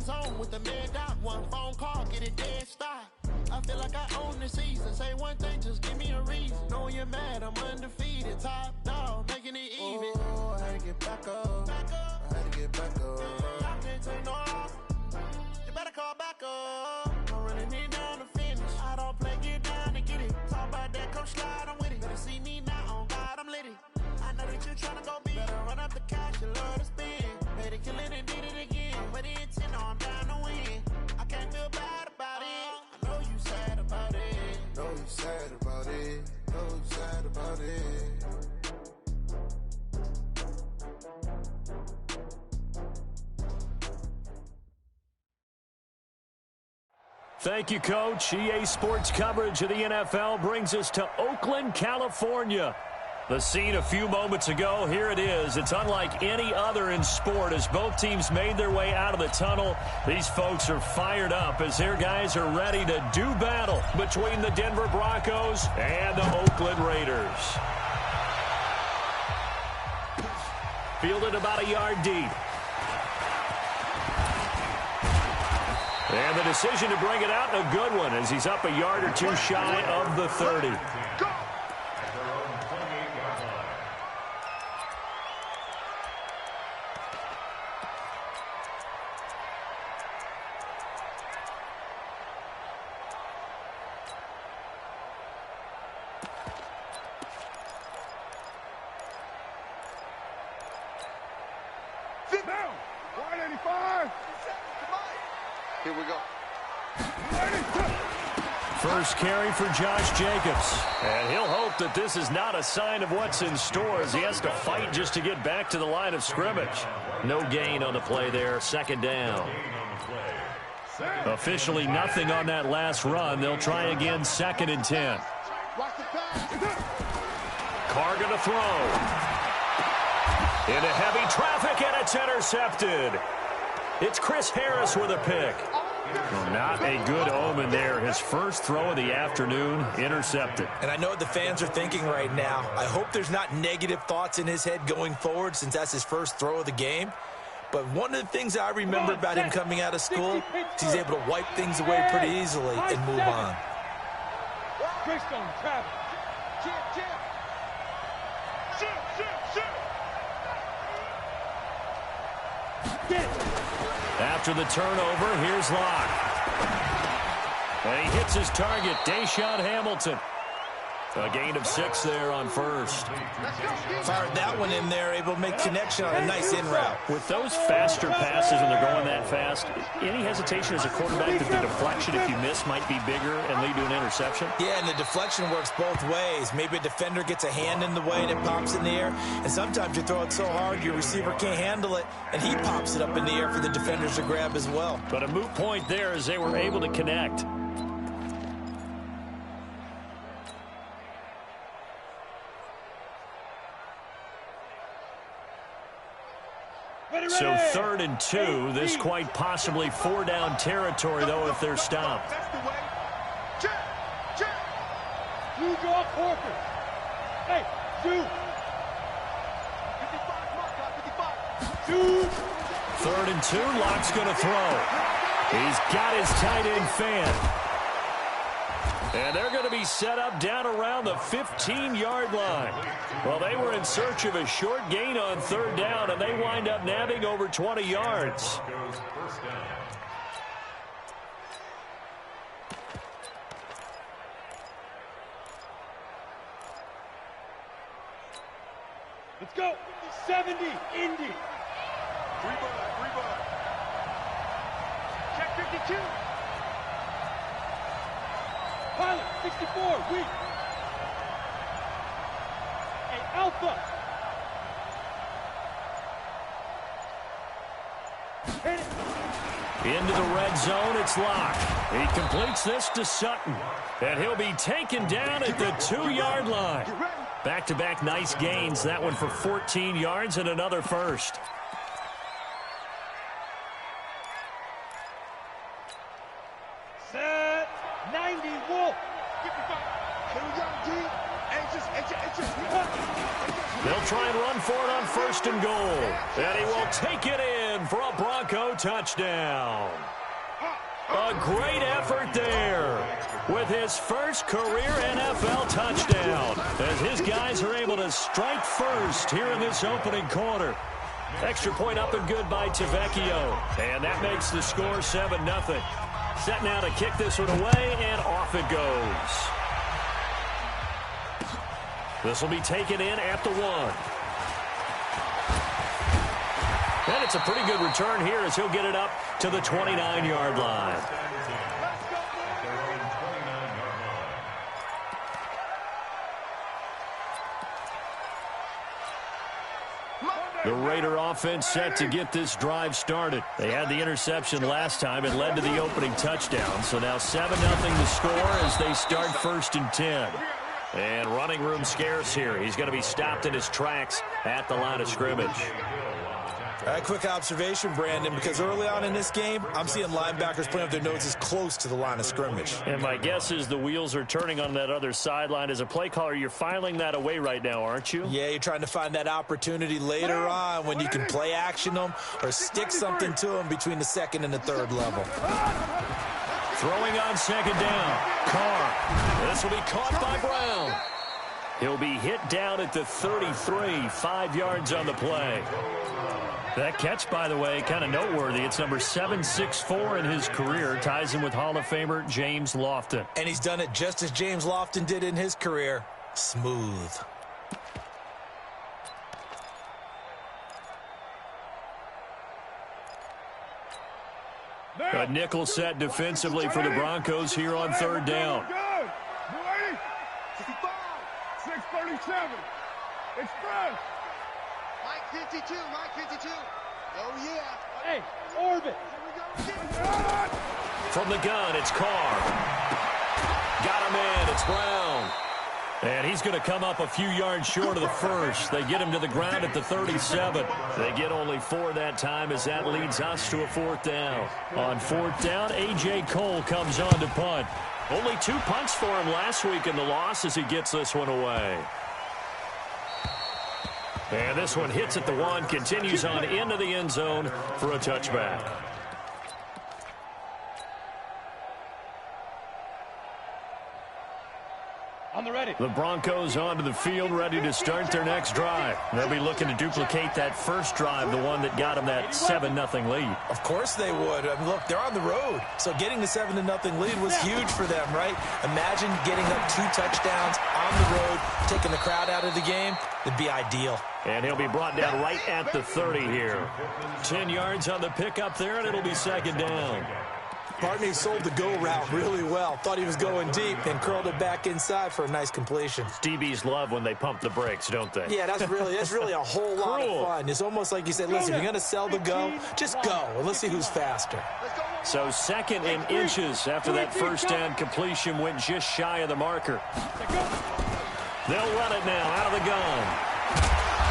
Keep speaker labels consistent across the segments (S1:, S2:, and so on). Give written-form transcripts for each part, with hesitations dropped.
S1: zone with the mid dot. One phone call, get it dead stop. I feel like I own the season. Say one thing, just give me a reason. Know you're mad, I'm undefeated. Top dog, making it even. Oh, I had to get back up. I had to get back up. I can't take no loss. You better call back up. I'm running it down to finish. I don't play, get down and get it. Talk about that, come slide, I'm with it. Better see me now, on God, I'm lit it. I know that you're trying to go big. Better run up the cash, you love to spin. Made it, kill it, and did it again. But the intent, no, I'm down to win. I can't feel bad about it. I know you sad about it. Know you sad about it. Know you sad about it.
S2: Thank you, Coach. EA Sports coverage of the NFL brings us to Oakland, California. The scene a few moments ago, here it is. It's unlike any other in sport as both teams made their way out of the tunnel. These folks are fired up as their guys are ready to do battle between the Denver Broncos and the Oakland Raiders. Fielded about a yard deep. And the decision to bring it out, a good one, as he's up a yard or two shy of the 30.
S3: Here we go.
S2: First carry for Josh Jacobs. And he'll hope that this is not a sign of what's in store as he has to fight just to get back to the line of scrimmage. No gain on the play there, second down. Officially nothing on that last run. They'll try again, 2nd and 10. Carr going to throw. Into heavy traffic, and it's intercepted. It's Chris Harris with a pick. Well, not a good omen there. His first throw of the afternoon, intercepted.
S4: And I know what the fans are thinking right now. I hope there's not negative thoughts in his head going forward since that's his first throw of the game. But one of the things I remember about him coming out of school is he's able to wipe things away pretty easily and move on.
S2: After the turnover, here's Locke. And he hits his target, Deshaun Hamilton. A gain of 6 there on first.
S4: Fired that one in there, able to make connection on a nice in route.
S2: With those faster passes when they're going that fast, any hesitation as a quarterback that the deflection, if you miss, might be bigger and lead to an interception?
S4: Yeah, and the deflection works both ways. Maybe a defender gets a hand in the way and it pops in the air. And sometimes you throw it so hard your receiver can't handle it, and he pops it up in the air for the defenders to grab as well.
S2: But a moot point there as they were able to connect. So 3rd and 2, this quite possibly 4-down territory, though, if they're stopped.
S3: That's the way. Check.
S5: You draw Corker. Hey, shoot. 55.
S2: 3rd and 2, Locke's going to throw. He's got his tight end fan. And they're going to be set up down around the 15-yard line. Well, they were in search of a short gain on 3rd down, and they wind up nabbing over 20 yards.
S5: Let's go. 70, Indy.
S3: Rebar. Check 52.
S5: Pilot, 64, weak. Hey, Alpha. Hit it.
S2: Into the red zone, it's Locke. He completes this to Sutton. And he'll be taken down at the 2-yard line. Back-to-back nice gains. That one for 14 yards and another first.
S5: Set. 90, Wolf.
S2: They'll try and run for it on 1st and goal. And he will take it in in for a Bronco touchdown. A great effort there with his first career NFL touchdown as his guys are able to strike first here in this opening quarter. Extra point up and good by Tavecchio, and that makes the score 7-0. Set now to kick this one away, and off it goes. This will be taken in at the 1. And it's a pretty good return here as he'll get it up to the 29-yard line. The Raider offense set to get this drive started. They had the interception last time. It led to the opening touchdown. So now 7-0 the score as they start 1st and 10. And running room scarce here. He's going to be stopped in his tracks at the line of scrimmage.
S4: A quick observation, Brandon, because early on in this game, I'm seeing linebackers playing with their noses close to the line of scrimmage.
S2: And my guess is the wheels are turning on that other sideline. As a play caller, you're filing that away right now, aren't you?
S4: Yeah, you're trying to find that opportunity later on when you can play action them or stick something to them between the 2nd and the 3rd level.
S2: Throwing on 2nd down. Carr. This will be caught by Brown. He'll be hit down at the 33, 5 yards on the play. That catch, by the way, kind of noteworthy. It's number 764 in his career. Ties him with Hall of Famer James Lofton.
S4: And he's done it just as James Lofton did in his career. Smooth.
S2: A nickel set defensively for the Broncos here on 3rd down.
S3: 637. Express. Mike 52. Mike 52. Oh, yeah.
S5: Hey, orbit.
S2: From the gun, it's Carr. Got him in. It's Brown. And he's going to come up a few yards short of the first. They get him to the ground at the 37. They get only 4 that time as that leads us to a 4th down. On 4th down, A.J. Cole comes on to punt. Only 2 punts for him last week in the loss as he gets this one away. And this one hits at the 1, continues on into the end zone for a touchback.
S5: On the ready.
S2: The Broncos onto the field, ready to start their next drive. They'll be looking to duplicate that first drive, the one that got them that 7-0 lead.
S4: Of course they would. I mean, look, they're on the road. So getting the 7-0 lead was huge for them, right? Imagine getting up 2 touchdowns on the road, taking the crowd out of the game. It'd be ideal.
S2: And he'll be brought down right at the 30 here. 10 yards on the pickup there, and it'll be 2nd down.
S4: Partney sold the go route really well. Thought he was going deep and curled it back inside for a nice completion.
S2: DBs love when they pump the brakes, don't they?
S4: Yeah, that's really a whole lot of fun. It's almost like you said, listen, if you're going to sell the go, just go. And let's see who's faster.
S2: So 2nd and inches after that first down completion went just shy of the marker. They'll run it now out of the gun.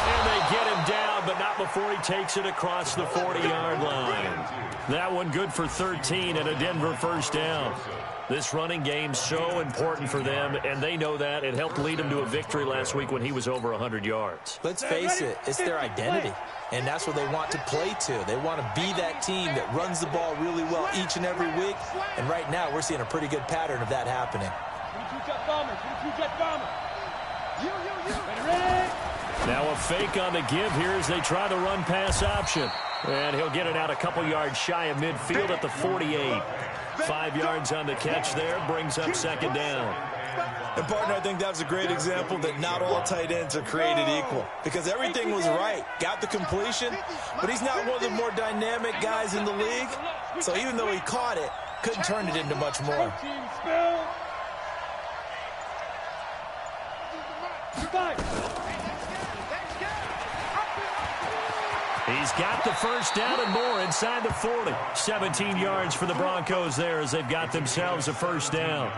S2: And they get him down, but not before he takes it across the 40-yard line. That one good for 13 and a Denver first down. This running game so important for them, and they know that. It helped lead them to a victory last week when he was over 100 yards.
S4: Let's face it, it's their identity, and that's what they want to play to. They want to be that team that runs the ball really well each and every week, and right now we're seeing a pretty good pattern of that happening.
S5: 22-jet bomber, 22-jet bomber.
S2: Now a fake on the give here as they try the run-pass option. And he'll get it out a couple yards shy of midfield at the 48. 5 yards on the catch there, brings up 2nd down.
S4: And, partner, I think that was a great example that not all tight ends are created equal. Because everything was right. Got the completion, but he's not one of the more dynamic guys in the league. So even though he caught it, couldn't turn it into much more.
S2: He's got the first down and more inside the 40. 17 yards for the Broncos there as they've got themselves a first down.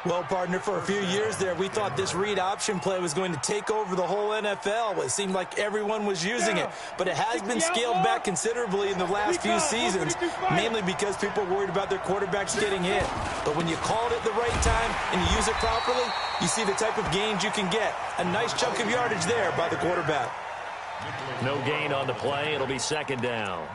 S4: Well, partner, for a few years there, we thought this read option play was going to take over the whole NFL. It seemed like everyone was using it, but it has been scaled back considerably in the last few seasons, mainly because people are worried about their quarterbacks getting hit. But when you call it at the right time and you use it properly, you see the type of gains you can get. A nice chunk of yardage there by the quarterback.
S2: No gain on the play. It'll be second down.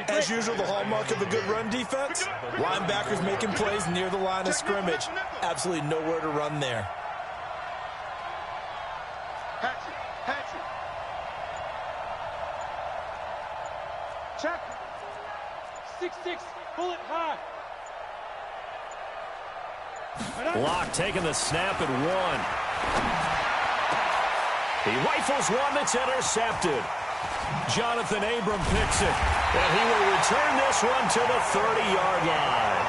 S4: As usual, the hallmark of a good run defense, linebackers making plays near the line of scrimmage. Absolutely nowhere to run there.
S3: Hatchet. Check.
S5: 6-6, bullet high.
S2: Block taking the snap at 1. He rifles one that's intercepted. Jonathan Abram picks it, and he will return this one to the 30-yard line.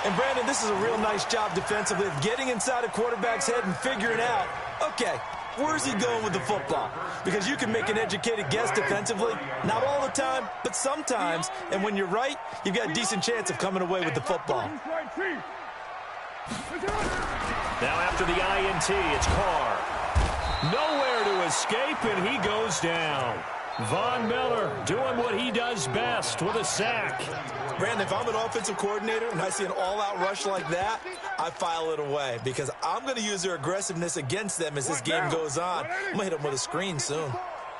S4: And, Brandon, this is a real nice job defensively of getting inside a quarterback's head and figuring out, okay, where's he going with the football? Because you can make an educated guess defensively, not all the time, but sometimes. And when you're right, you've got a decent chance of coming away with the football.
S2: Now after the INT, it's Carr. Nowhere to escape, and he goes down. Von Miller doing what he does best with a sack.
S4: Brandon, if I'm an offensive coordinator and I see an all-out rush like that, I file it away because I'm going to use their aggressiveness against them as this game goes on. I'm going to hit them with a screen soon.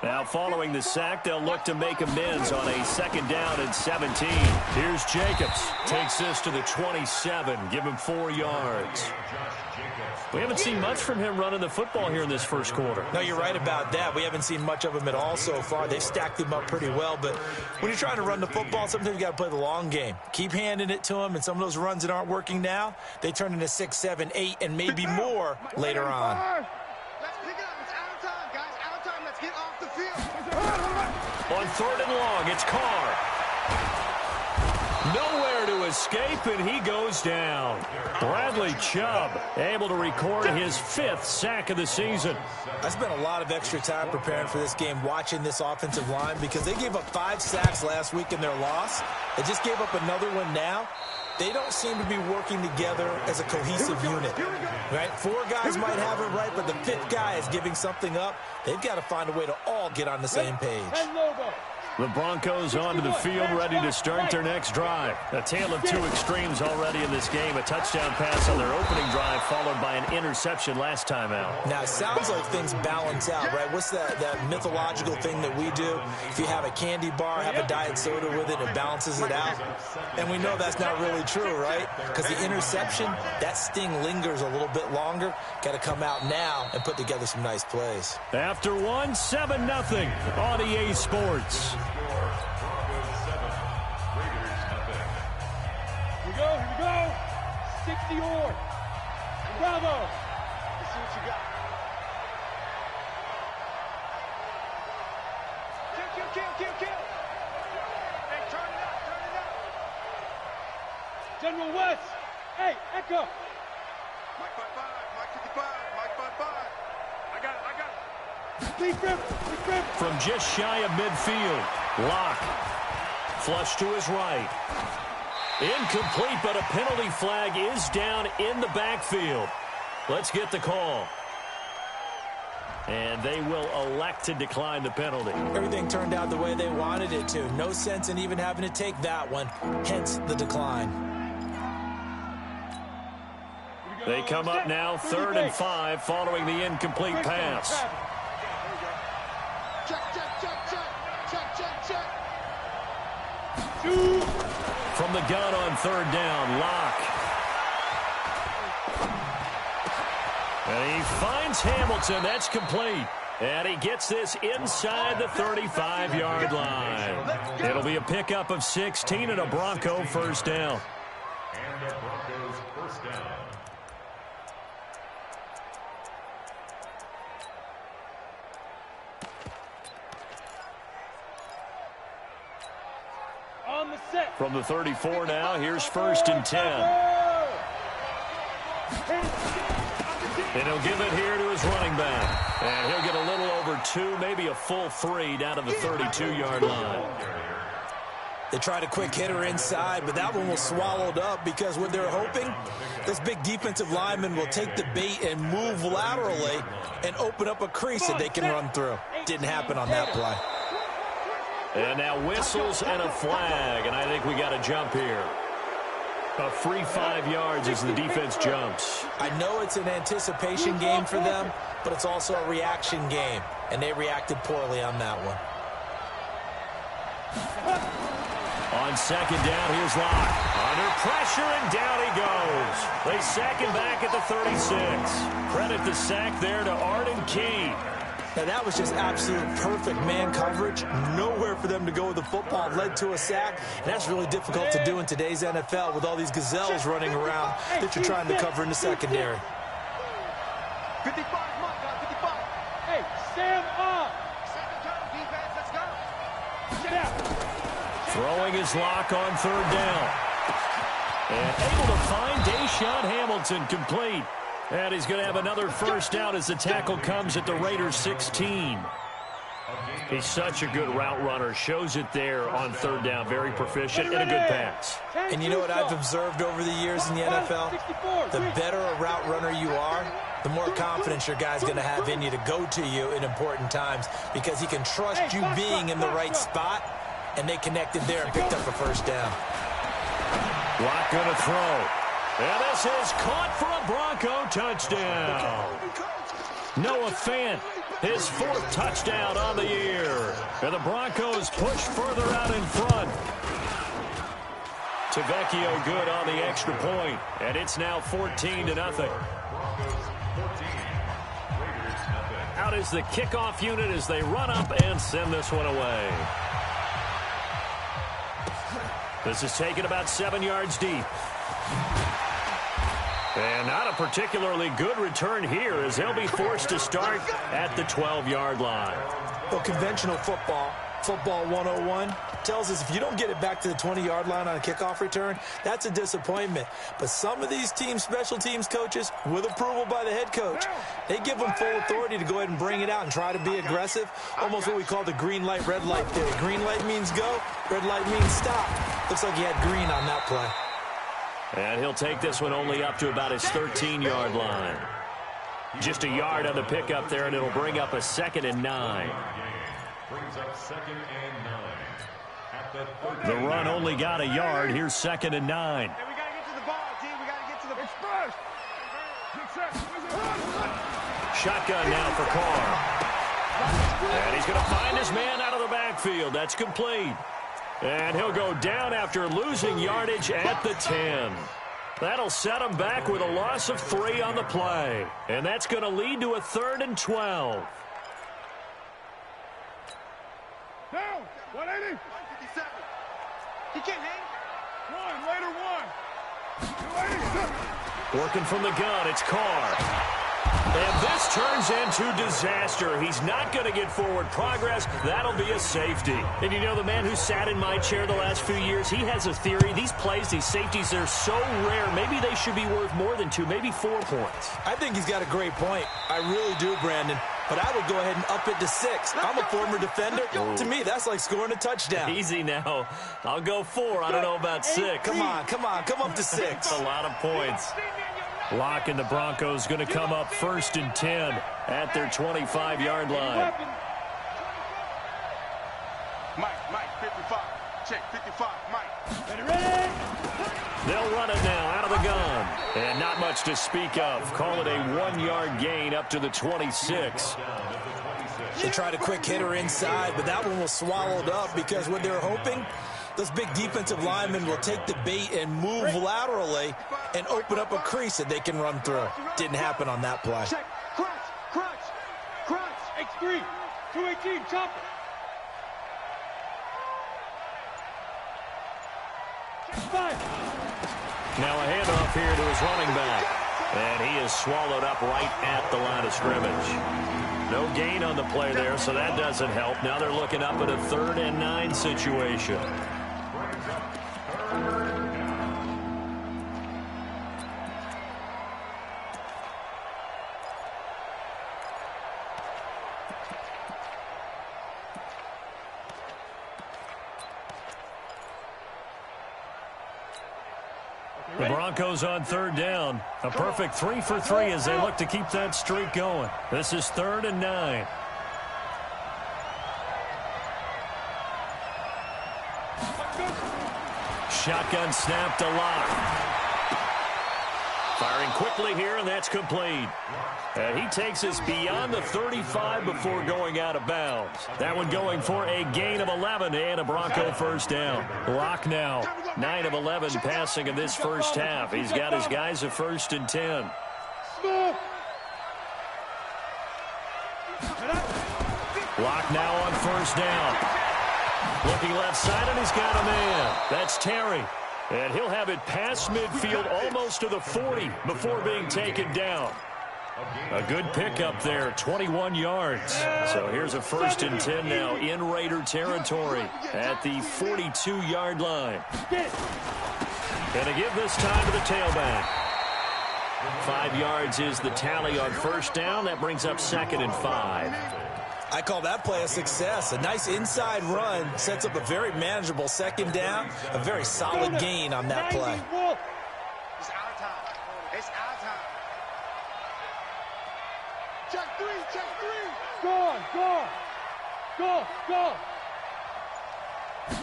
S2: Now following the sack, they'll look to make amends on a second down and 17. Here's Jacobs. Takes this to the 27. Give him 4 yards. We haven't seen much from him running the football here in this first quarter.
S4: No, you're right about that. We haven't seen much of him at all so far. They've stacked him up pretty well. But when you're trying to run the football, sometimes you got to play the long game. Keep handing it to him, and some of those runs that aren't working now, they turn into 6, 7, 8, and maybe more later on.
S3: Let's pick it up. It's out of time, guys. Out of time. Let's get off the field.
S2: On 3rd and long, it's Carr. Nowhere to escape, and he goes down. Bradley Chubb able to record his 5th sack of the season.
S4: I spent a lot of extra time preparing for this game, watching this offensive line, because they gave up 5 sacks last week in their loss. They just gave up another one now. They don't seem to be working together as a cohesive unit, right? 4 guys might have it right, but the 5th guy is giving something up. They've got to find a way to all get on the same page.
S2: The Broncos onto the field, ready to start their next drive. A tale of 2 extremes already in this game. A touchdown pass on their opening drive, followed by an interception last time out.
S4: Now, it sounds like things balance out, right? What's that mythological thing that we do? If you have a candy bar, have a diet soda with it, it balances it out. And we know that's not really true, right? Because the interception, that sting lingers a little bit longer. Got to come out now and put together some nice plays.
S2: After 1, 7-0 on EA Sports.
S5: Here we go. 60 or. Bravo.
S3: Let's see what you got. Kill. Hey, turn it up.
S5: General West. Hey, Echo.
S3: Mike 5-5. Mike 55. Mike 5-5. I got it.
S5: Lead grip.
S2: From just shy of midfield, Locke. Flush to his right. Incomplete, but a penalty flag is down in the backfield. Let's get the call. And they will elect to decline the penalty.
S4: Everything turned out the way they wanted it to. No sense in even having to take that one, hence the decline.
S2: They come up now 3rd and 5 following the incomplete pass.
S3: Check.
S2: From the gun on 3rd down, Locke. And he finds Hamilton. That's complete. And he gets this inside the 35-yard line. It'll be a pickup of 16 and a Bronco first down.
S6: And a Broncos first down.
S2: From the 34 now, here's 1st and 10. And he'll give it here to his running back. And he'll get a little over 2, maybe a full 3 down to the 32-yard line.
S4: They tried a quick hitter inside, but that one was swallowed up because what they're hoping, this big defensive lineman will take the bait and move laterally and open up a crease that they can run through. Didn't happen on that play.
S2: And now whistles and a flag, and I think we got a jump here. A free 5 yards as the defense jumps.
S4: I know it's an anticipation game for them, but it's also a reaction game, and they reacted poorly on that one.
S2: On second down, here's Locke. Under pressure, and down he goes. They sack him back at the 36. Credit the sack there to Arden Key.
S4: Now, that was just absolute perfect man coverage. Nowhere for them to go with the football. Led to a sack, and that's really difficult to do in today's NFL with all these gazelles running around that you're trying to cover in the secondary.
S3: 55, come on, guys, 55.
S5: Hey, stand up.
S3: Second down, defense, let's go.
S5: Snap.
S2: Throwing his Lock on third down. And able to find Deshaun Hamilton complete. And he's going to have another first down as the tackle comes at the Raiders' 16. He's such a good route runner. Shows it there on third down. Very proficient and a good pass.
S4: And you know what I've observed over the years in the NFL? The better a route runner you are, the more confidence your guy's going to have in you to go to you in important times because he can trust you being in the right spot, and they connected there and picked up a first down.
S2: Lock going to throw. And this is caught for a Bronco touchdown. Noah Fant, his 4th touchdown on the year. And the Broncos push further out in front. Tavecchio good on the extra point. And it's now 14-0. Out is the kickoff unit as they run up and send this one away. This is taken about 7 yards deep. And not a particularly good return here as they'll be forced to start at the 12-yard line.
S4: Well, conventional football 101, tells us if you don't get it back to the 20-yard line on a kickoff return, that's a disappointment. But some of these teams, special teams coaches, with approval by the head coach, they give them full authority to go ahead and bring it out and try to be aggressive, almost what we call the green light, red light theory. Green light means go, red light means stop. Looks like he had green on that play.
S2: And he'll take this one only up to about his 13-yard line. Just a yard on the pickup there, and it'll bring up a 2nd and 9.
S6: Brings up 2nd and 9. At the
S2: The run only got a yard. Here's 2nd and 9.
S3: Hey, we got to get to the ball, D. We got to get to the express.
S2: Shotgun now for Carr. And he's going to find his man out of the backfield. That's complete. And he'll go down after losing yardage at the 10. That'll set him back with a loss of 3 on the play. And that's going to lead to a 3rd and 12.
S3: Down, 180. 157. He can't hang. One, later one. 280.
S2: Working from the gun, it's Carr. And this turns into disaster. He's not going to get forward progress. That'll be a safety. And you know, the man who sat in my chair the last few years, he has a theory. These plays, these safeties, they're so rare. Maybe they should be worth more than 2, maybe 4 points.
S4: I think he's got a great point. I really do, Brandon. But I would go ahead and up it to 6. I'm a former defender. To me, that's like scoring a touchdown.
S2: Easy now. I'll go 4. I don't know about 6.
S4: Come on. Come up to 6.
S2: That's a lot of points. Lock and the Broncos going to come up 1st and 10 at their 25-yard line.
S3: Mike, 55. Check, 55, Mike.
S5: Ready?
S2: They'll run it now out of the gun. And not much to speak of. Call it a 1-yard gain up to the 26.
S4: They tried a quick hitter inside, but that one was swallowed up because what they're hoping, those big defensive linemen will take the bait and move laterally and open up a crease that they can run through. Didn't happen on that play.
S5: Check. Crunch. X3. 218. Chopper. Five.
S2: Now a handoff here to his running back. And he is swallowed up right at the line of scrimmage. No gain on the play there, so that doesn't help. Now they're looking up at a 3rd and 9 situation. The Broncos on 3rd down. A perfect 3 for 3 as they look to keep that streak going. This is 3rd and 9. Shotgun snap to Lock. Firing quickly here, and that's complete. And he takes us beyond the 35 before going out of bounds. That one going for a gain of 11 and a Bronco first down. Locke now, 9 of 11 passing in this first half. He's got his guys at 1st and 10. Locke now on 1st down. Looking left side, and he's got a man. That's Terry. And he'll have it past midfield almost to the 40 before being taken down. A good pickup there, 21 yards. So here's a 1st and 10 now in Raider territory at the 42-yard line. Going to give this time to the tailback. 5 yards is the tally on 1st down. That brings up 2nd and 5.
S4: I call that play a success. A nice inside run sets up a very manageable 2nd down. A very solid gain on that play.
S3: It's our time. It's our time. Check 3, check 3.
S5: Go.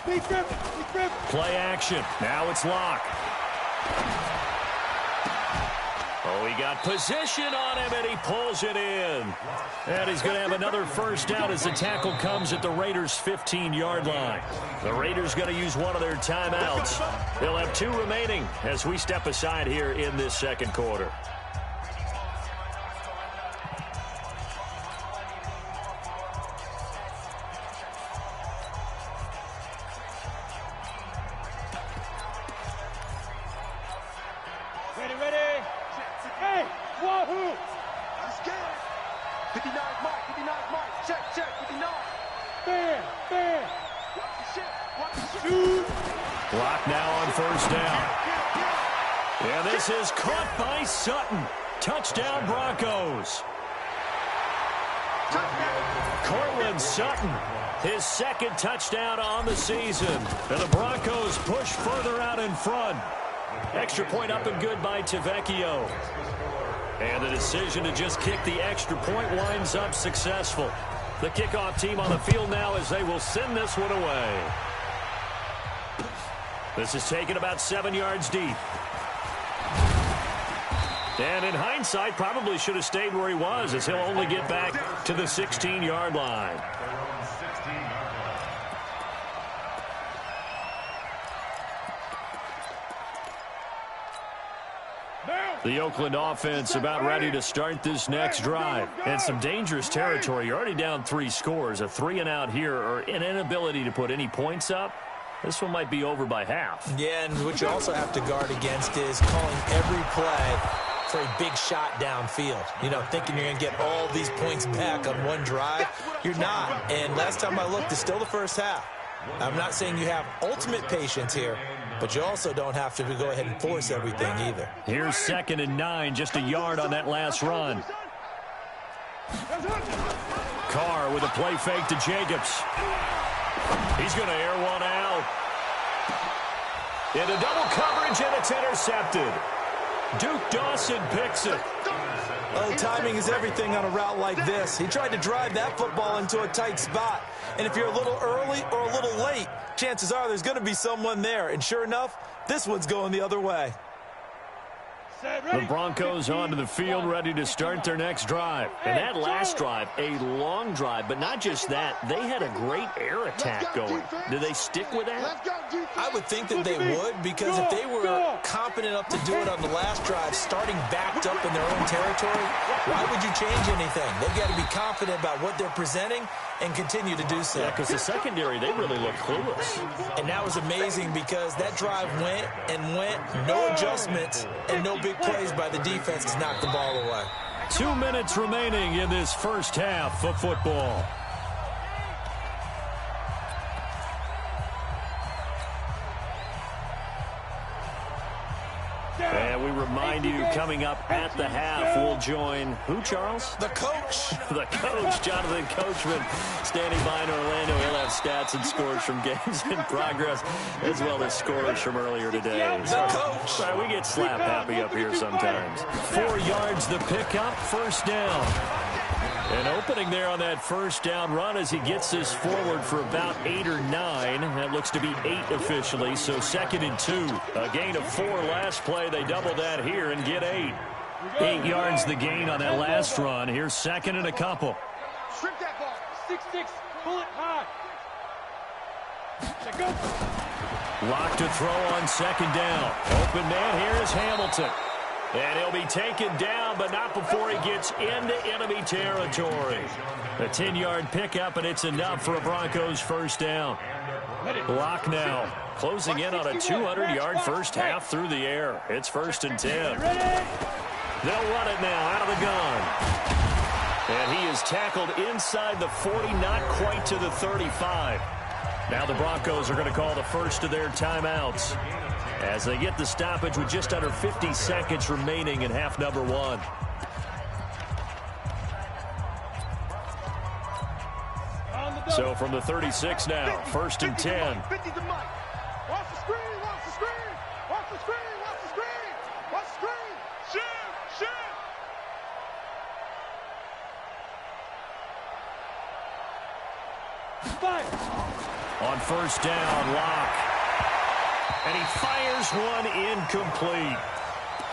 S5: Be driven.
S2: Play action. Now it's Locke. Oh, he got position on him, and he pulls it in. And he's going to have another 1st down as the tackle comes at the Raiders' 15-yard line. The Raiders going to use one of their timeouts. They'll have 2 remaining as we step aside here in this 2nd quarter.
S5: Ready. Hey, wahoo!
S3: I'm scared. 59 Mike. Check, 59.
S5: Bam.
S3: Watch the shit.
S2: Locke now on 1st down. Yeah, this is caught by Sutton. Touchdown, Broncos. Cortland Sutton, his 2nd touchdown on the season. And the Broncos push further out in front. Extra point up and good by Tavecchio. And the decision to just kick the extra point winds up successful. The kickoff team on the field now as they will send this one away. This is taken about 7 yards deep. And in hindsight, probably should have stayed where he was as he'll only get back to the 16-yard line. The Oakland offense about ready to start this next drive. And some dangerous territory. You're already down 3 scores. A 3 and out here, or an inability to put any points up. This one might be over by half.
S4: Yeah, and what you also have to guard against is calling every play for a big shot downfield. You know, thinking you're going to get all these points back on one drive. You're not. And last time I looked, it's still the first half. I'm not saying you have ultimate patience here, but you also don't have to go ahead and force everything either.
S2: Here's 2nd and 9, just a yard on that last run. Carr with a play fake to Jacobs. He's going to air one out. Into double coverage, and it's intercepted. Duke Dawson picks it.
S4: Oh, timing is everything on a route like this. He tried to drive that football into a tight spot. And if you're a little early or a little late, chances are there's going to be someone there. And sure enough, this one's going the other way.
S2: The Broncos onto the field, ready to start their next drive. And that last drive, a long drive, but not just that. They had a great air attack going. Do they stick with that?
S4: I would think that they would, because if they were confident enough to do it on the last drive, starting backed up in their own territory, why would you change anything? They've got to be confident about what they're presenting and continue to do so.
S2: Yeah, because the secondary, they really look clueless.
S4: And that was amazing because that drive went and went, no adjustments, and no big plays by the defense to knock the ball away.
S2: 2 minutes remaining in this first half of football. And we remind you, coming up at the half, we'll join who, Charles?
S4: The coach.
S2: The coach, Jonathan Coachman, standing by in Orlando. He'll have stats and scores from games in progress, as well as scores from earlier today.
S4: The coach.
S2: Sorry, we get slap happy up here sometimes. 4 yards the pickup, 1st down. An opening there on that first down run as he gets this forward for about 8 or 9. That looks to be 8 officially, so 2nd and 2. A gain of 4 last play. They double that here and get 8. 8 yards the gain on that last run. Here's 2nd and a couple.
S5: Strip that ball. 6-6. Pull it high. Go.
S2: Lock to throw on 2nd down. Open man here is Hamilton. And he'll be taken down, but not before he gets into enemy territory. A 10-yard pickup, and it's enough for a Broncos first down. Lock now, closing in on a 200-yard first half through the air. It's 1st and 10. They'll run it now out of the gun. And he is tackled inside the 40, not quite to the 35. Now the Broncos are going to call the first of their timeouts as they get the stoppage with just under 50 seconds remaining in half number 1. So from the 36 now, 1st and 10.
S3: Watch the screen, watch the screen, watch the screen, watch the screen, watch the screen. Shoot.
S2: On 1st down, Lock. And he fires one incomplete.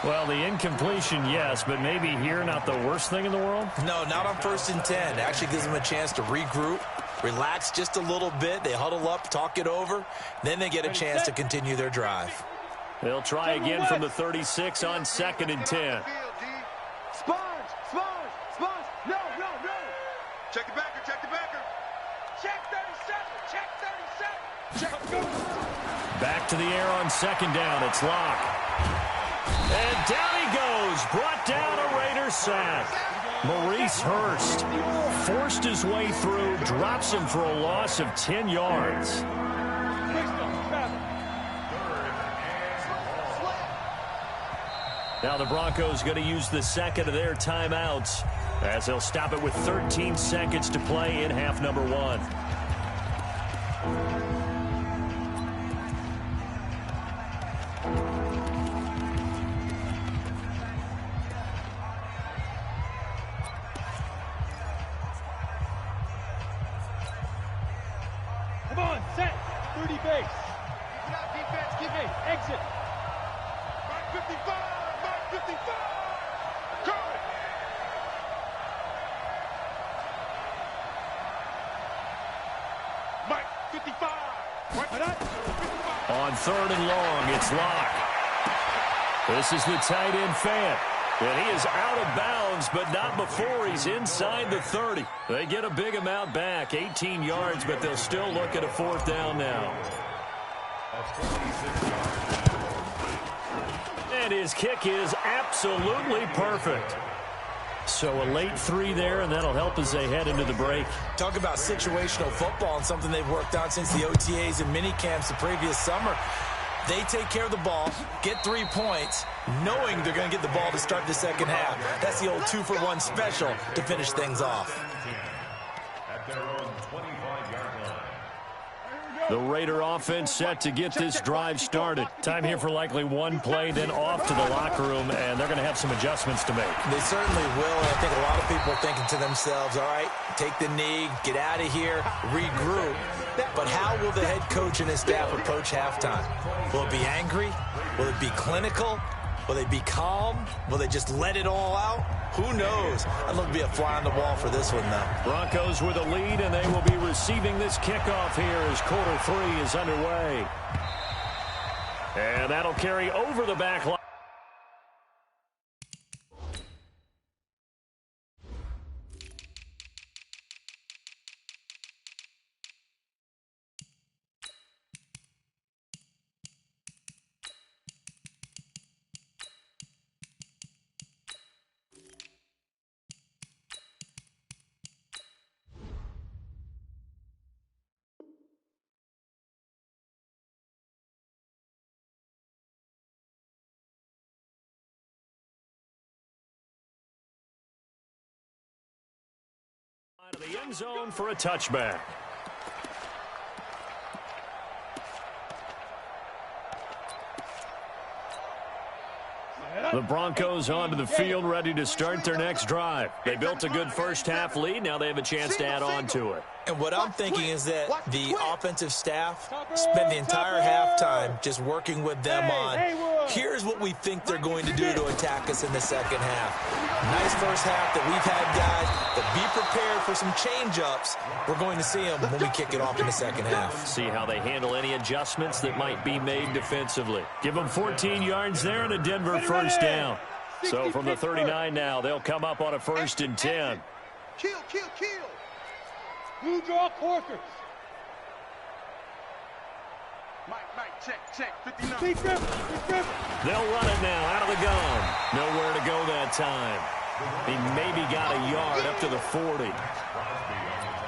S2: Well, the incompletion, yes, but maybe here not the worst thing in the world?
S4: No, not on 1st and 10. It actually gives them a chance to regroup, relax just a little bit. They huddle up, talk it over. Then they get a chance to continue their drive.
S2: They'll try again from the 36 on 2nd and 10.
S3: Sponge. No. Check the backer. Check 37.
S2: Back to the air on 2nd down. It's Lock. And down he goes. Brought down a Raider sack. Maurice Hurst forced his way through, drops him for a loss of 10 yards. Now the Broncos going to use the 2nd of their timeouts as they'll stop it with 13 seconds to play in half number 1.
S5: Come on, set. 30 base.
S3: Defense, keep it.
S5: Exit.
S3: Mark 55. Curry. Mike 55.
S2: On 3rd and long, it's Lock. This is the tight end Fant. And he is out of bounds, but not before he's inside the 30. They get a big amount back, 18 yards, but they'll still look at a 4th down now. And his kick is absolutely perfect. So a late 3 there, and that'll help as they head into the break.
S4: Talk about situational football and something they've worked on since the OTAs and mini camps the previous summer. They take care of the ball, get 3 points, knowing they're going to get the ball to start the second half. That's the old 2-for-1 special to finish things off.
S6: At their own 25-yard line.
S2: The Raider offense set to get this drive started. Time here for likely one play, then off to the locker room, and they're going to have some adjustments to make.
S4: They certainly will, and I think a lot of people are thinking to themselves, all right, take the knee, get out of here, regroup. But how will the head coach and his staff approach halftime? Will it be angry? Will it be clinical? Will they be calm? Will they just let it all out? Who knows? I'd love to be a fly on the wall for this one, though.
S2: Broncos with a lead, and they will be receiving this kickoff here as quarter 3 is underway. And that'll carry over the back line. Out of the end zone for a touchback. The Broncos onto the field, ready to start their next drive. They built a good first-half lead. Now they have a chance to add on to it.
S4: And what I'm thinking is that the offensive staff spent the entire halftime just working with them on, here's what we think they're going to do to attack us in the second half. Nice first half that we've had, guys, but be prepared for some change-ups. We're going to see them when we kick it off in the second half.
S2: See how they handle any adjustments that might be made defensively. Give them 14 yards there and a Denver first down. So from the 39 now, they'll come up on a 1st and 10.
S3: Kill.
S5: Blue draw quarters.
S3: Mike, check. 59.
S5: Deep grip.
S2: They'll run it now out of the gun. Nowhere to go that time. He maybe got a yard up to the 40.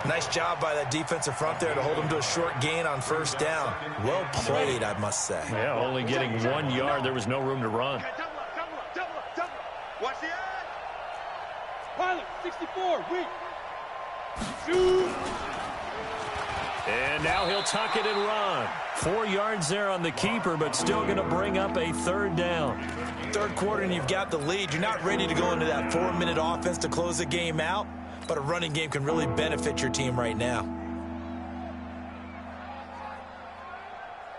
S4: Nice job by that defensive front there to hold him to a short gain on first down. Well played, I must say.
S2: Yeah, only getting 1 yard. There was no room to run.
S3: Double up. Watch the edge.
S5: Pilot, 64, weak. Shoot.
S2: And now he'll tuck it and run. 4 yards there on the keeper, but still going to bring up a 3rd down.
S4: Third quarter and you've got the lead. You're not ready to go into that 4-minute offense to close the game out, but a running game can really benefit your team right now.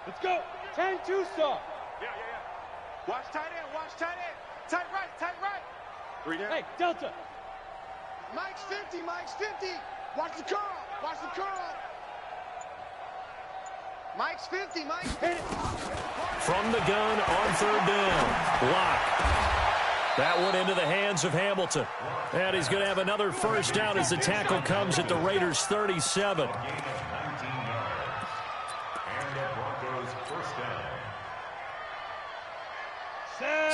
S5: Let's go. 10-2 stop.
S3: Yeah. Watch tight end. Tight right. 3 down.
S5: Hey, Delta.
S3: Mike's 50. Watch the curl. Mike's 50.
S5: Hit it.
S2: From the gun on 3rd down. Block. That one into the hands of Hamilton. And he's going to have another first down as the tackle comes at the Raiders' 37.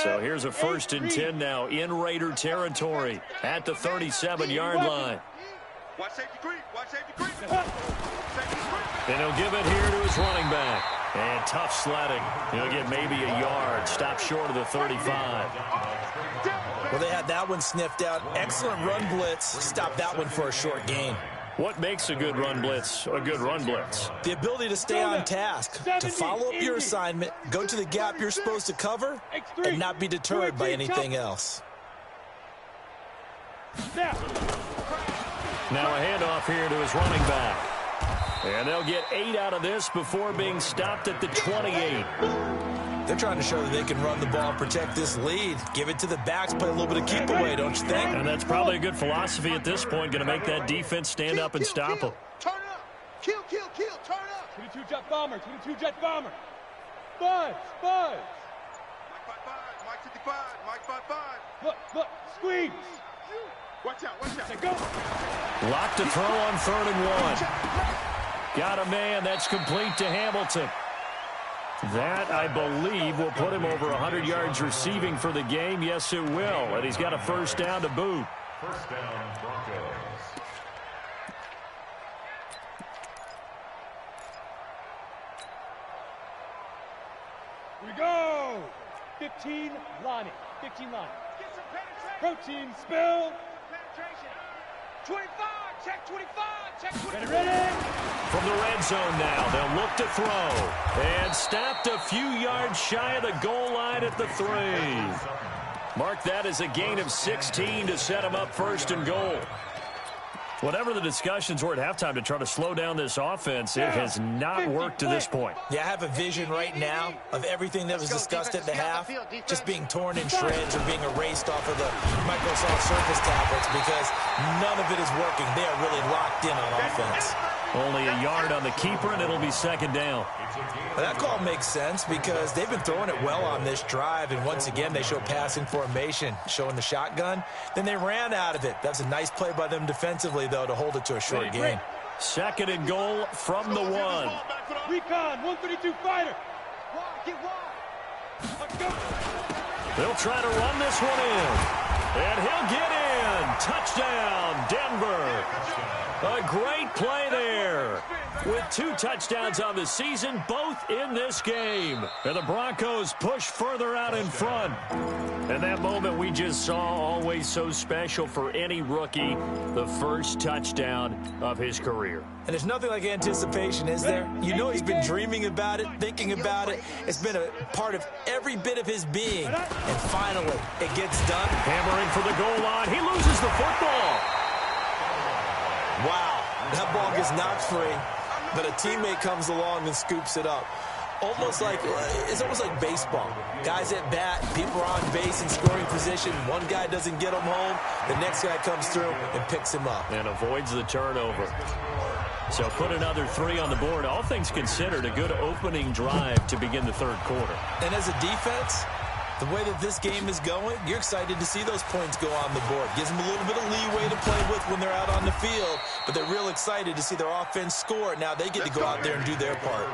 S2: So here's a 1st and 10 now in Raider territory at the 37-yard line.
S3: Watch safety creep.
S2: And he'll give it here to his running back. And tough sledding. He'll get maybe a yard. Stop short of the 35.
S4: Well, they had that one sniffed out. Excellent run blitz. Stop that one for a short gain.
S2: What makes a good run blitz a good run blitz?
S4: The ability to stay on task, to follow up your assignment, go to the gap you're supposed to cover, and not be deterred by anything else.
S2: Now a handoff here to his running back. And they'll get 8 out of this before being stopped at the 28.
S4: They're trying to show that they can run the ball and protect this lead. Give it to the backs, play a little bit of keep away, don't you think?
S2: And that's probably a good philosophy at this point, going to make that defense stand up and stop them.
S3: Turn up. Kill. Turn up.
S5: 22 jet bomber. Buzz.
S3: Mike 55.
S5: Look. Squeeze.
S3: Watch out.
S5: Let's go.
S2: Locked to throw on 3rd and 1. Got a man. That's complete to Hamilton. That, I believe, will put him over 100 yards receiving for the game. Yes, it will. And he's got a first down to boot.
S6: First down, Broncos.
S5: Here we go. 15 line.
S3: Get some penetration.
S5: Protein spill.
S3: Penetration. 25. Check 25.
S5: Ready.
S2: From the red zone now, they'll look to throw. And stopped a few yards shy of the goal line at the 3. Mark that as a gain of 16 to set him up 1st and goal. Whatever the discussions were at halftime to try to slow down this offense, it has not worked to this point.
S4: Yeah, I have a vision right now of everything that was discussed at the half just being torn in shreds or being erased off of the Microsoft Surface tablets because none of it is working. They are really locked in on offense.
S2: Only a yard on the keeper, and it'll be 2nd down.
S4: That call makes sense because they've been throwing it well on this drive, and once again they show passing formation, showing the shotgun. Then they ran out of it. That's a nice play by them defensively, though, to hold it to a short gain.
S2: 2nd and goal from the 1.
S5: Recon, 132 fighter.
S3: Get wide.
S5: Let's go.
S2: They'll try to run this one in. And he'll get in. Touchdown, Denver. A great play there. with 2 touchdowns on the season, both in this game. And the Broncos push further out in front. And that moment we just saw, always so special for any rookie, the first touchdown of his career.
S4: And there's nothing like anticipation, is there? You know he's been dreaming about it, thinking about it. It's been a part of every bit of his being. And finally, it gets done.
S2: Hammering for the goal line. He loses the football.
S4: Wow, that ball gets knocked free, but a teammate comes along and scoops it up. It's almost like baseball. Guys at bat, people are on base in scoring position. One guy doesn't get him home. The next guy comes through and picks him up.
S2: And avoids the turnover. So put another 3 on the board. All things considered, a good opening drive to begin the third quarter.
S4: And as a defense, the way that this game is going, you're excited to see those points go on the board. Gives them a little bit of leeway to play with when they're out on the field, but they're real excited to see their offense score. Now they get to go out there and do their part.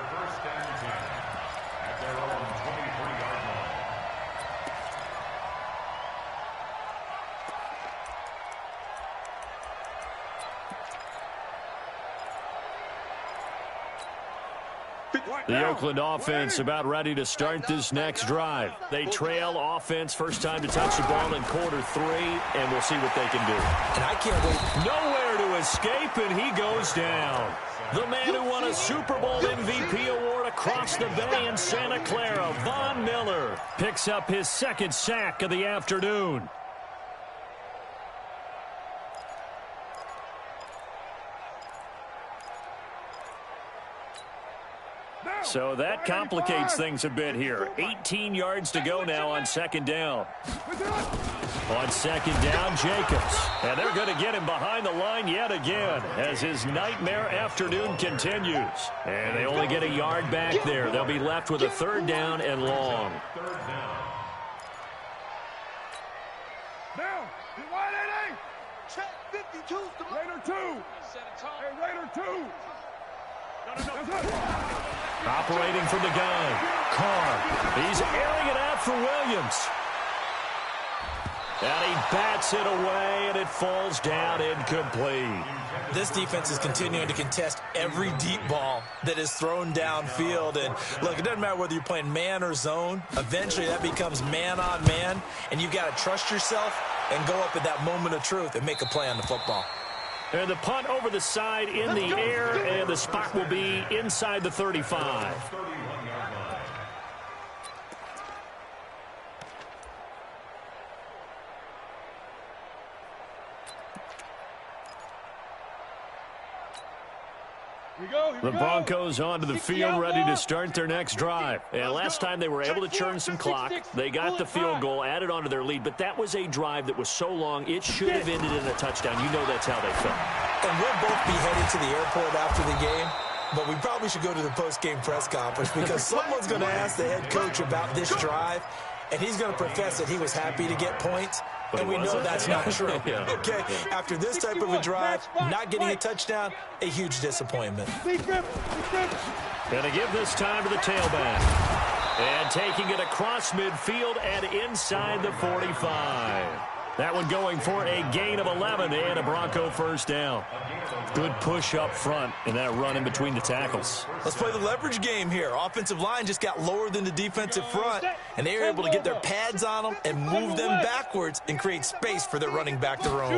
S2: The Oakland offense about ready to start this next drive. They trail offense, first time to touch the ball in quarter 3, and we'll see what they can do.
S4: And I can't wait.
S2: Nowhere to escape, and he goes down. The man who won a Super Bowl MVP award across the bay in Santa Clara, Von Miller, picks up his 2nd sack of the afternoon. So that complicates things a bit here. 18 yards to go now on 2nd down. On 2nd down, Jacobs. And they're going to get him behind the line yet again as his nightmare afternoon continues. And they only get a yard back there. They'll be left with a 3rd down and long.
S3: Now, you wide 8. Check 52. Raider 2. Hey, Raider 2.
S2: Operating from the gun, Carr. He's airing it out for Williams. And he bats it away, and it falls down incomplete.
S4: This defense is continuing to contest every deep ball that is thrown downfield. And, look, it doesn't matter whether you're playing man or zone. Eventually, that becomes man-on-man, and you've got to trust yourself and go up at that moment of truth and make a play on the football.
S2: And the punt over the side in the air, and the spot will be inside the 35. The Broncos onto the field, ready to start their next drive. And last time they were able to churn some clock. They got the field goal, added onto their lead, but that was a drive that was so long, it should have ended in a touchdown. You know that's how they felt.
S4: And we'll both be headed to the airport after the game, but we probably should go to the post-game press conference because someone's going to ask the head coach about this drive, and he's going to profess that he was happy to get points. And we know that's not true.
S2: Yeah.
S4: Okay, after this type of a drive, not getting a touchdown, a huge disappointment.
S2: Going to give this time to the tailback. And taking it across midfield and inside the 45. That one going for a gain of 11 and a Bronco 1st down. Good push up front and that run in between the tackles.
S4: Let's play the leverage game here. Offensive line just got lower than the defensive front, and they were able to get their pads on them and move them backwards and create space for their running back to roam.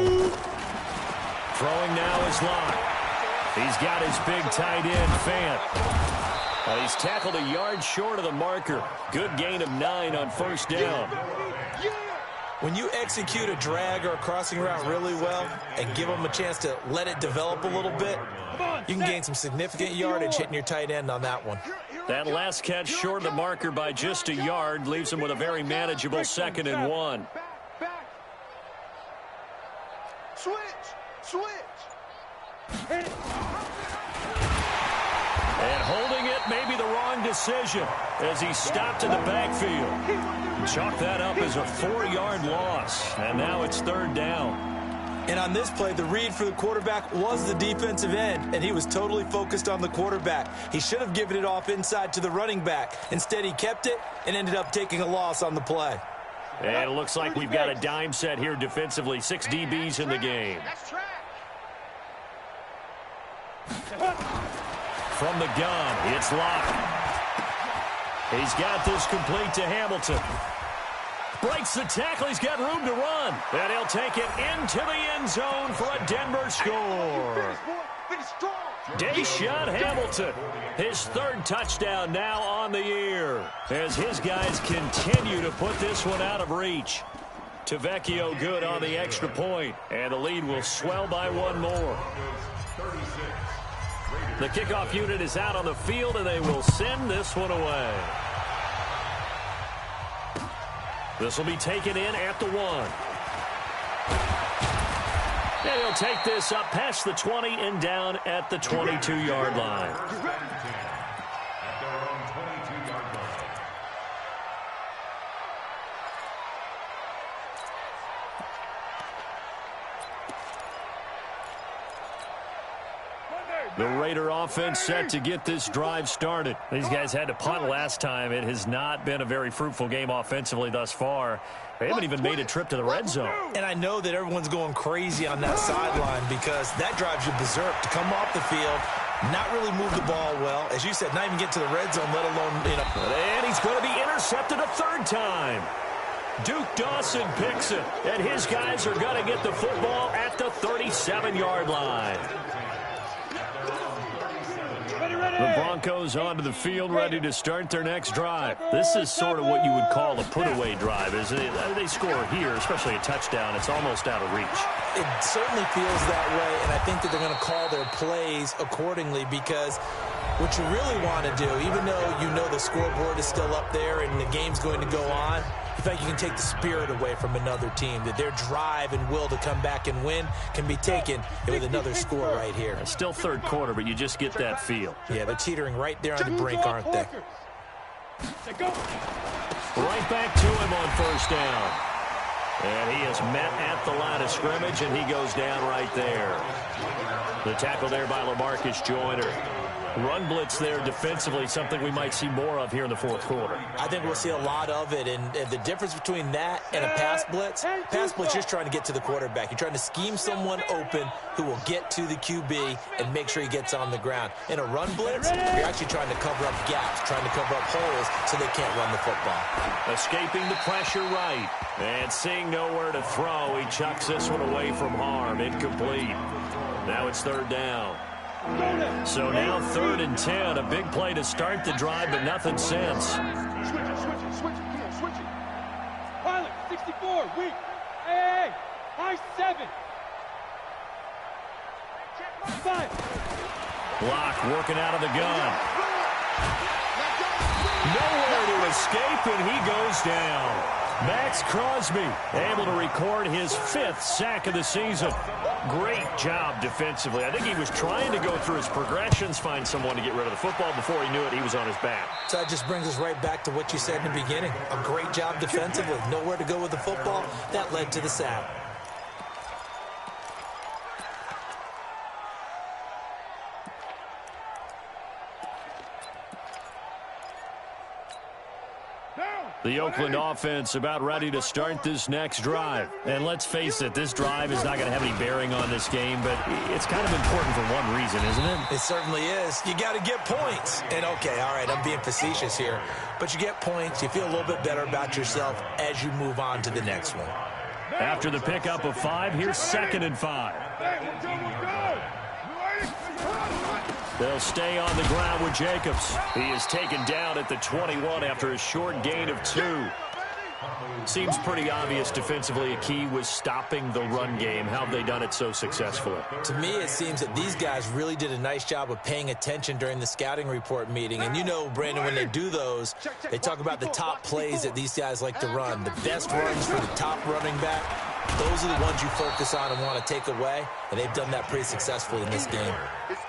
S2: Throwing now is Locke. He's got his big tight end, Fant. And he's tackled a yard short of the marker. Good gain of 9 on 1st down.
S4: When you execute a drag or a crossing route really well and give them a chance to let it develop a little bit, you can gain some significant yardage hitting your tight end on that one.
S2: That last catch short of the marker by just a yard leaves him with a very manageable 2nd and 1.
S3: Switch.
S2: And holding it may be the wrong decision as he stopped in the backfield. Chalk that up as a 4-yard loss, and now it's 3rd down.
S4: And on this play, the read for the quarterback was the defensive end, and he was totally focused on the quarterback. He should have given it off inside to the running back. Instead, he kept it and ended up taking a loss on the play.
S2: And it looks like we've got a dime set here defensively. 6 DBs in the game. from the gun. It's locked. He's got this complete to Hamilton. Breaks the tackle. He's got room to run. And he'll take it into the end zone for a Denver score. Deshaun Hamilton, his third touchdown now on the year, as his guys continue to put this one out of reach. Tavecchio good on the extra point, and the lead will swell by one more. The kickoff unit is out on the field, and they will send this one away. This will be taken in at the 1. And he'll take this up past the 20 and down at the 22-yard line. The Raider offense set to get this drive started. These guys had to punt last time. It has not been a very fruitful game offensively thus far. They haven't even made a trip to the red zone.
S4: And I know that everyone's going crazy on that sideline because that drives you berserk to come off the field, not really move the ball well. As you said, not even get to the red zone, let alone,
S2: And he's going to be intercepted a third time. Duke Dawson picks it, and his guys are going to get the football at the 37-yard line. The Broncos onto the field, ready to start their next drive. This is sort of what you would call a put-away drive, isn't it? They score here, especially a touchdown. It's almost out of reach.
S4: It certainly feels that way, and I think that they're going to call their plays accordingly because what you really want to do, even though you know the scoreboard is still up there and the game's going to go on, in fact, you can take the spirit away from another team, that their drive and will to come back and win can be taken with another score right here.
S2: It's still third quarter, but you just get that feel.
S4: Yeah, they're teetering right there on the brink, aren't they?
S2: Right back to him on first down. And he is met at the line of scrimmage, and he goes down right there. The tackle there by LaMarcus Joyner. Run blitz there defensively, something we might see more of here in the fourth quarter.
S4: I think we'll see a lot of it, and the difference between that and a pass blitz, you're just trying to get to the quarterback. You're trying to scheme someone open who will get to the QB and make sure he gets on the ground. In a run blitz, you're actually trying to cover up gaps, trying to cover up holes so they can't run the football.
S2: Escaping the pressure right, and seeing nowhere to throw, he chucks this one away from harm. Incomplete. Now it's third down. So now 3rd and 10, a big play to start the drive, but nothing since.
S5: Switch it. Come on, switch it. Pilot, 64, weak. Hey, high 7. 5.
S2: Block working out of the gun. Nowhere to escape, and he goes down. Max Crosby able to record his 5th sack of the season. Great job defensively. I think he was trying to go through his progressions, find someone to get rid of the football. Before he knew it, he was on his back.
S4: So that just brings us right back to what you said in the beginning. A great job defensively. Nowhere to go with the football. That led to the sack.
S2: The Oakland offense about ready to start this next drive. And let's face it, this drive is not going to have any bearing on this game, but it's kind of important for one reason, isn't it?
S4: It certainly is. You got to get points. And, okay, all right, I'm being facetious here. But you get points. You feel a little bit better about yourself as you move on to the next one.
S2: After the pickup of 5, here's 2nd and 5. They'll stay on the ground with Jacobs. He is taken down at the 21 after a short gain of 2. Seems pretty obvious defensively a key was stopping the run game. How have they done it so successfully?
S4: To me, it seems that these guys really did a nice job of paying attention during the scouting report meeting. And you know, Brandon, when they do those, they talk about the top plays that these guys like to run. The best runs for the top running back. Those are the ones you focus on and want to take away, and they've done that pretty successfully in this game.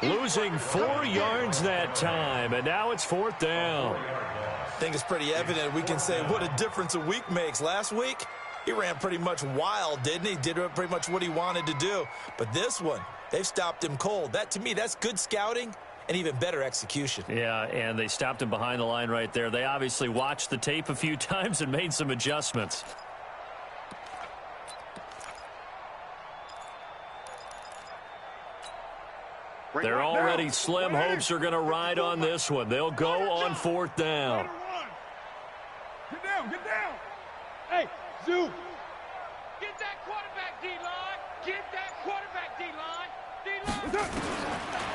S2: Losing 4 yards that time, and now it's 4th down.
S4: I think it's pretty evident. We can say what a difference a week makes. Last week, he ran pretty much wild, didn't he? Did pretty much what he wanted to do. But this one, they've stopped him cold. That, to me, that's good scouting and even better execution.
S2: Yeah, and they stopped him behind the line right there. They obviously watched the tape a few times and made some adjustments. Their already slim hopes are going to ride on this one. They'll go on 4th down.
S3: Get down, get down.
S5: Hey, Zoo. Get that quarterback, D-line. Get that quarterback, D-line. D-line.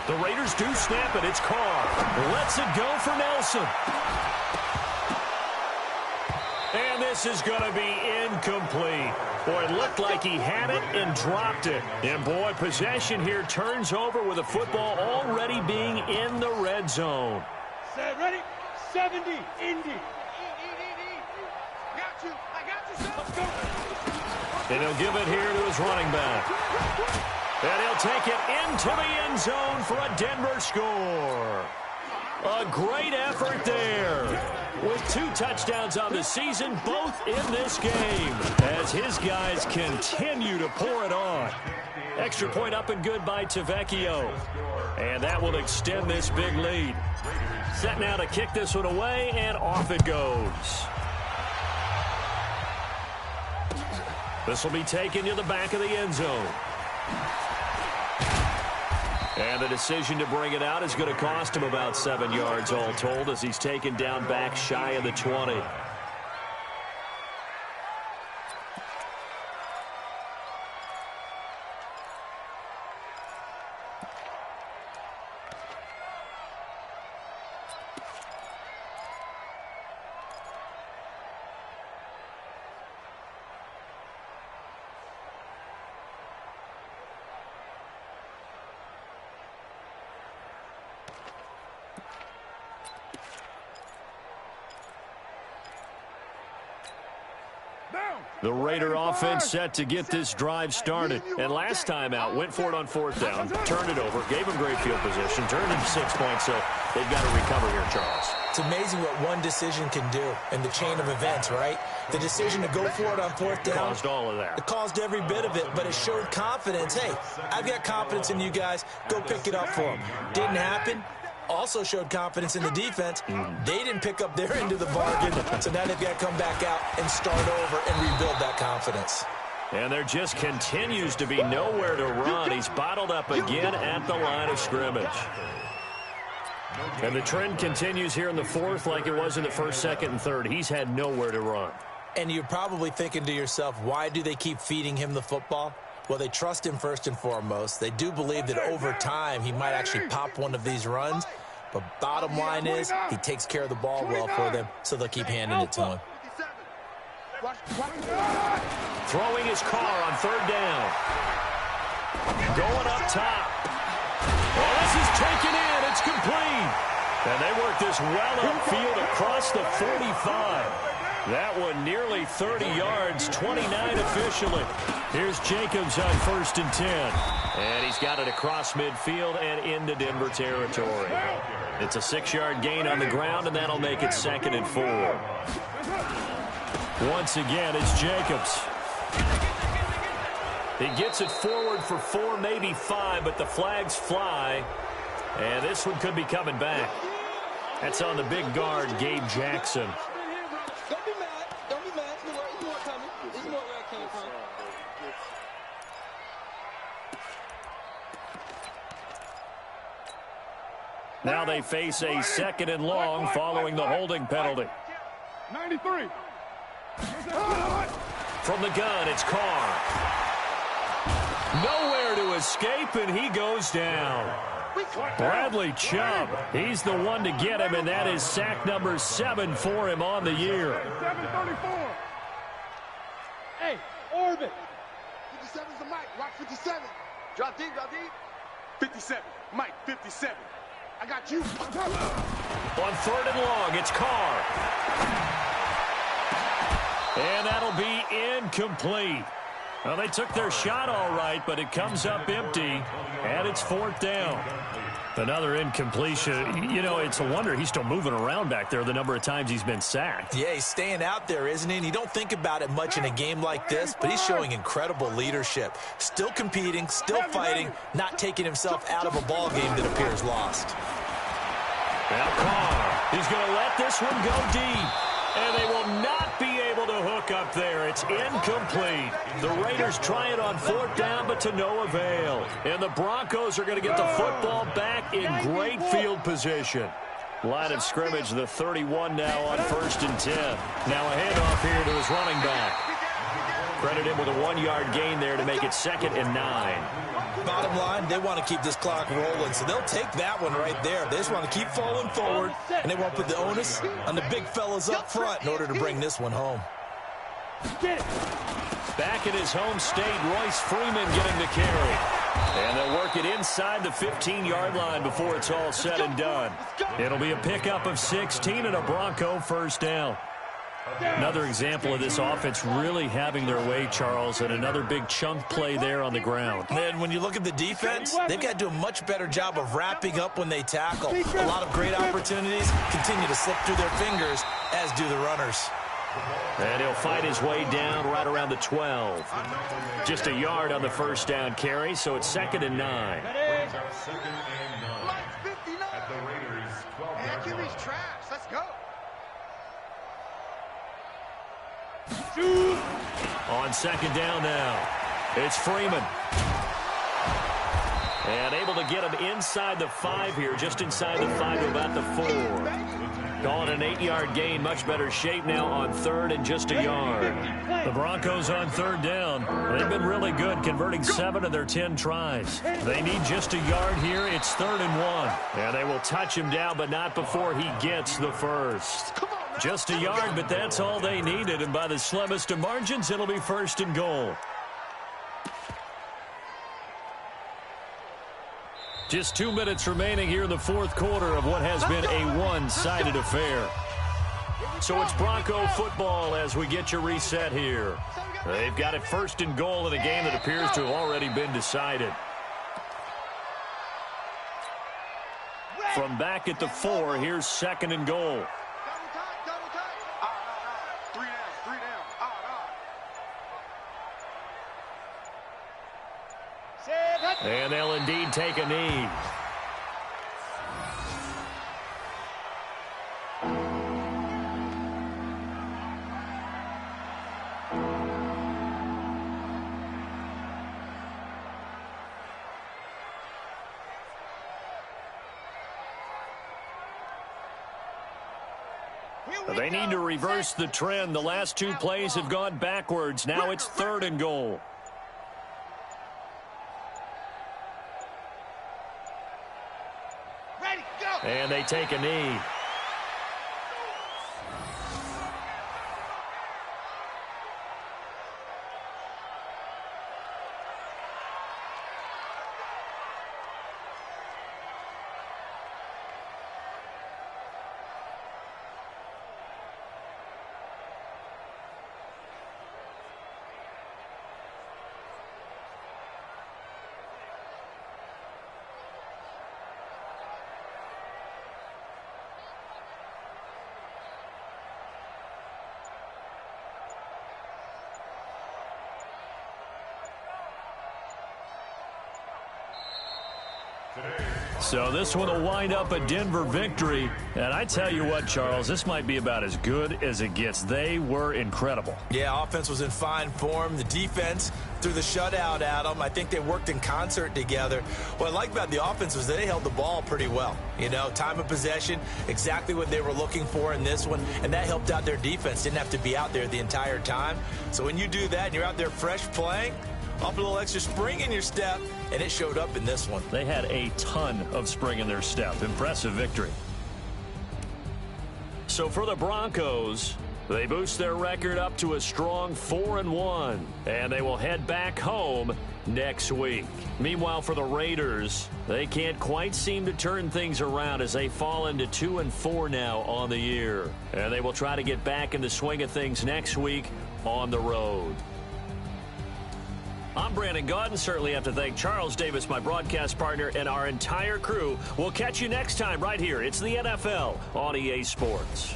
S2: The Raiders do snap it. It's Carr. Lets it go for Nelson. And this is going to be incomplete. Boy, it looked like he had it and dropped it. And, boy, possession here turns over with the football already being in the red zone.
S5: Set, ready? 70, Indy.
S3: Got you. I got you, son. Let's go.
S2: And he'll give it here to his running back. And he'll take it into the end zone for a Denver score. A great effort there. With 2 touchdowns on the season, both in this game, as his guys continue to pour it on. Extra point up and good by Tavecchio. And that will extend this big lead. Set now to kick this one away, and off it goes. This will be taken to the back of the end zone. And the decision to bring it out is going to cost him about 7 yards all told, as he's taken down back shy of the 20. The Raider offense set to get this drive started. And last time out, went for it on 4th down, turned it over, gave them great field position, turned into 6 points, so they've got to recover here, Charles.
S4: It's amazing what one decision can do in the chain of events, right? The decision to go for it on 4th down.
S2: Caused all of that.
S4: It caused every bit of it, but it showed confidence. Hey, I've got confidence in you guys. Go pick it up for them. Didn't happen. Also showed confidence in the defense. They didn't pick up their end of the bargain, so now they've got to come back out and start over and rebuild that confidence.
S2: And there just continues to be nowhere to run. He's bottled up again at the line of scrimmage. And the trend continues here in the 4th like it was in the 1st, 2nd, and 3rd. He's had nowhere to run.
S4: And you're probably thinking to yourself, why do they keep feeding him the football? Well, they trust him first and foremost. They do believe that over time he might actually pop one of these runs. But bottom line is he takes care of the ball well for them, so they'll keep handing it to him.
S2: Throwing his car on 3rd down. Going up top. Well, this is taken in. It's complete. And they work this well upfield across the 45. That one nearly 30 yards, 29 officially. Here's Jacobs on 1st and 10. And he's got it across midfield and into Denver territory. It's a 6-yard gain on the ground, and that'll make it 2nd and 4. Once again, it's Jacobs. He gets it forward for 4, maybe 5, but the flags fly. And this one could be coming back. That's on the big guard, Gabe Jackson.
S5: Don't be mad. Don't be mad. You know what's coming. You know where it came from.
S2: Now they face a 2nd and long following the holding penalty.
S3: 93.
S2: From the gun, it's Carr. Nowhere to escape, and he goes down. Bradley Chubb, he's the one to get him, and that is sack number 7 for him on the year.
S3: 734.
S5: Hey, Orbit.
S3: 57's the Mike. Rock 57. Drop deep, drop deep. 57. Mike, 57. I got you.
S2: On 3rd and long, it's Carr. And that'll be incomplete. Well, they took their shot all right, but it comes up empty, and it's 4th down. Another incompletion. You know, it's a wonder he's still moving around back there the number of times he's been sacked.
S4: Yeah, he's staying out there, isn't he? And you don't think about it much in a game like this, but he's showing incredible leadership. Still competing, still fighting, not taking himself out of a ball game that appears lost.
S2: Now Carr, he's going to let this one go deep, and they will not be able to hook look up there. It's incomplete. The Raiders try it on 4th down, but to no avail. And the Broncos are going to get the football back in great field position. Line of scrimmage, the 31 now on 1st and 10. Now a handoff here to his running back. Credit him with a 1-yard gain there to make it 2nd and 9.
S4: Bottom line, they want to keep this clock rolling, so they'll take that one right there. They just want to keep falling forward, and they won't put the onus on the big fellas up front in order to bring this one home.
S2: Back in his home state, Royce Freeman getting the carry. And they'll work it inside the 15-yard line before it's all said and done. It'll be a pickup of 16 and a Bronco first down. Another example of this offense really having their way, Charles, and another big chunk play there on the ground.
S4: And when you look at the defense, they've got to do a much better job of wrapping up when they tackle. A lot of great opportunities continue to slip through their fingers, as do the runners.
S2: And he'll fight his way down right around the 12. Just a yard on the first down carry, so it's 2nd and 9.
S6: Brings up 2nd and 9 at the Raiders' 12-yard line.
S3: Trash. Let's go.
S2: On 2nd down now, it's Freeman. And able to get him inside the 5 here, just inside the 5 to about the 4. Calling an 8-yard gain, much better shape now on 3rd and just a yard. The Broncos on 3rd down. They've been really good, converting 7 of their 10 tries. They need just a yard here. It's 3rd and 1. And they will touch him down, but not before he gets the first. Just a yard, but that's all they needed. And by the slimmest of margins, it'll be 1st and goal. Just 2 minutes remaining here in the 4th quarter of what has been a one-sided affair. So it's Bronco football as we get you reset here. They've got it 1st and goal in a game that appears to have already been decided. From back at the 4, here's 2nd and goal. And they'll indeed take a knee. They need to reverse the trend. The last 2 plays have gone backwards. Now it's 3rd and goal. And they take a knee. So this one will wind up a Denver victory. And I tell you what, Charles, this might be about as good as it gets. They were incredible.
S4: Yeah, offense was in fine form. The defense threw the shutout at them. I think they worked in concert together. What I like about the offense was they held the ball pretty well. You know, time of possession, exactly what they were looking for in this one. And that helped out their defense. Didn't have to be out there the entire time. So when you do that and you're out there fresh playing, up a little extra spring in your step, and it showed up in this one.
S2: They had a ton of spring in their step. Impressive victory. So for the Broncos, they boost their record up to a strong 4-1, and they will head back home next week. Meanwhile, for the Raiders, they can't quite seem to turn things around as they fall into 2-4 now on the year. And they will try to get back in the swing of things next week on the road. I'm Brandon Gaudin. Certainly have to thank Charles Davis, my broadcast partner, and our entire crew. We'll catch you next time right here. It's the NFL on EA Sports.